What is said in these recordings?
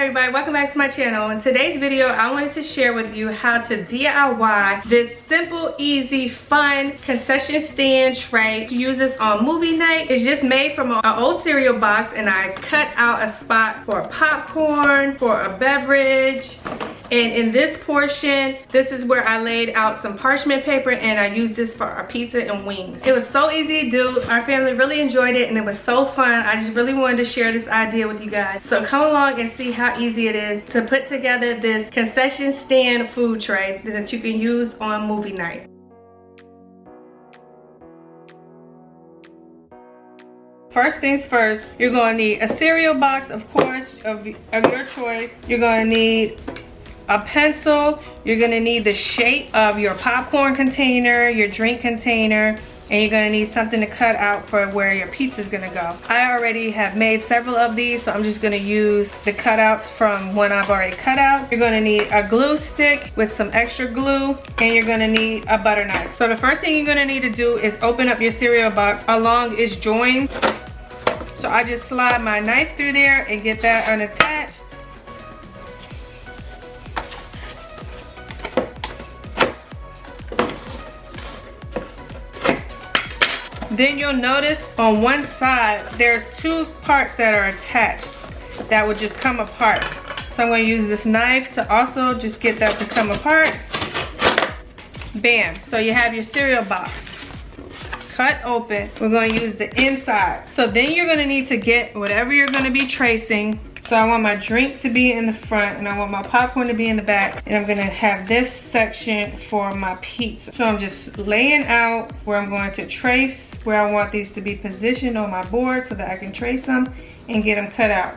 everybody, welcome back to my channel. In today's video, I wanted to share with you how to DIY this simple, easy, fun concession stand tray. You use this on movie night. It's just made from an old cereal box, and I cut out a spot for popcorn, for a beverage. And in this portion, this is where I laid out some parchment paper, and I used this for our pizza and wings. It was so easy to do. Our family really enjoyed it, and it was so fun. I just really wanted to share this idea with you guys. So come along and see how easy it is to put together this concession stand food tray that you can use on movie night. First things first, you're going to need a cereal box, of course, of your choice. You're going to need a pencil. You're going to need the shape of your popcorn container, your drink container, and you're going to need something to cut out for where your pizza is going to go. I already have made several of these, so I'm just going to use the cutouts from one I've already cut out. You're going to need a glue stick with some extra glue, and you're going to need a butter knife. So the first thing you're going to need to do is open up your cereal box along its join. So I just slide my knife through there and get that unattached. Then you'll notice on one side, there's two parts that are attached that would just come apart. So I'm going to use this knife to also just get that to come apart. Bam, so you have your cereal box cut open. We're going to use the inside. So then you're going to need to get whatever you're going to be tracing. So I want my drink to be in the front, and I want my popcorn to be in the back, and I'm going to have this section for my pizza. So I'm just laying out where I'm going to trace, where I want these to be positioned on my board so that I can trace them and get them cut out.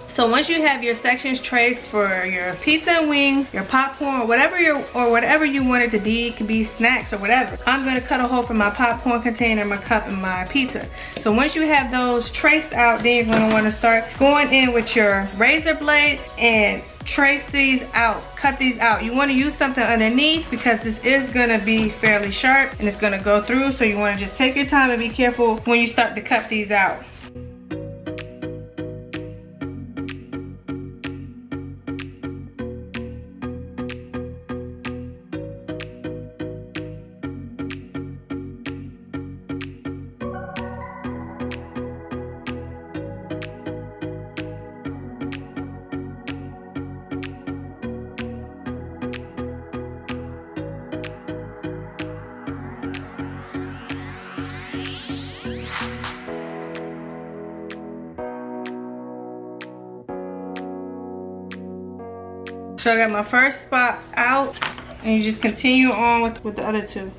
So once you have your sections traced for your pizza and wings, your popcorn, or whatever you want it to be, it could be snacks or whatever. I'm gonna cut a hole for my popcorn container, my cup, and my pizza. So once you have those traced out, then you're gonna wanna start going in with your razor blade and trace these out, cut these out. You wanna use something underneath because this is gonna be fairly sharp and it's gonna go through. So you wanna just take your time and be careful when you start to cut these out. So I got my first spot out, and you just continue on with the other two.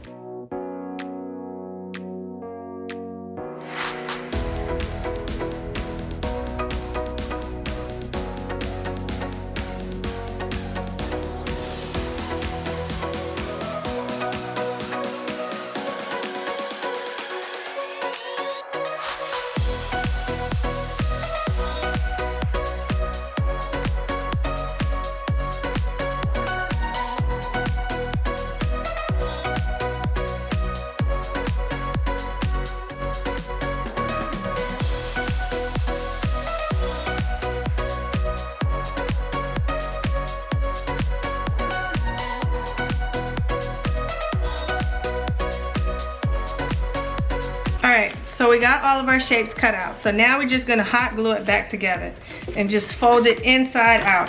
Alright, so we got all of our shapes cut out. So now we're just going to hot glue it back together and just fold it inside out.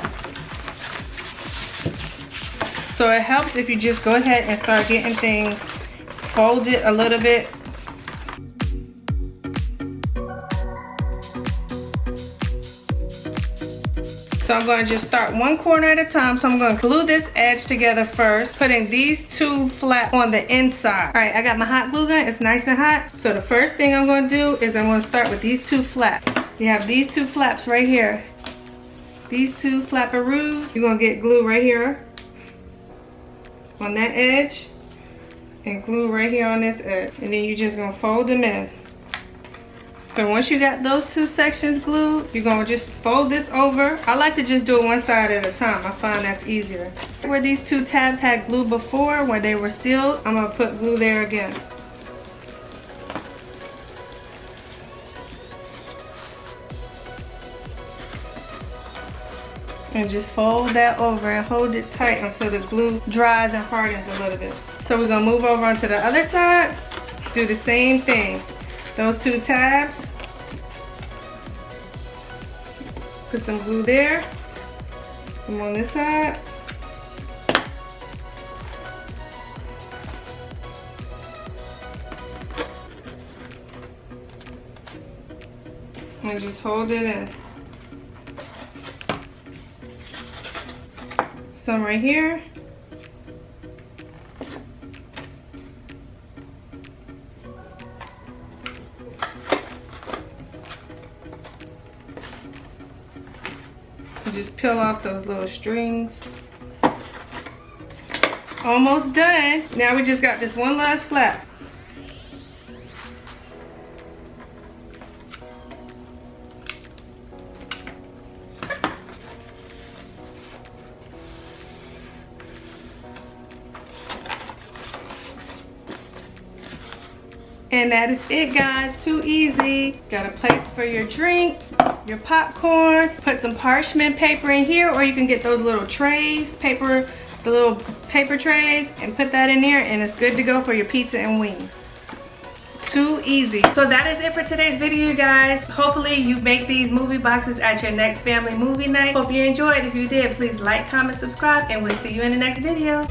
So it helps if you just go ahead and start getting things folded a little bit. So I'm going to just start one corner at a time. So I'm going to glue this edge together first, putting these two flat on the inside. All right, I got my hot glue gun. It's nice and hot. So the first thing I'm going to do is I'm going to start with these two flaps. You have these two flaps right here. these two flapperoos, you're gonna get glue right here on that edge and glue right here on this edge. And then you're just gonna fold them in. So once you got those two sections glued, you're gonna just fold this over. I like to just do it one side at a time. I find that's easier. Where these two tabs had glue before, where they were sealed, I'm gonna put glue there again. And just fold that over and hold it tight until the glue dries and hardens a little bit. So we're gonna move over onto the other side, do the same thing. Those two tabs, put some glue there, some on this side. And just hold it in. Some right here. Just peel off those little strings. Almost done. Now we just got this one last flap. And that is it, guys. Too easy. Got a place for your drink, your popcorn. Put some parchment paper in here, or you can get those little trays, the little paper trays, and put that in there, and it's good to go for your pizza and wings. Too easy. So that is it for today's video, guys. Hopefully you make these movie boxes at your next family movie night. Hope you enjoyed. If you did, please like, comment, subscribe, and we'll see you in the next video.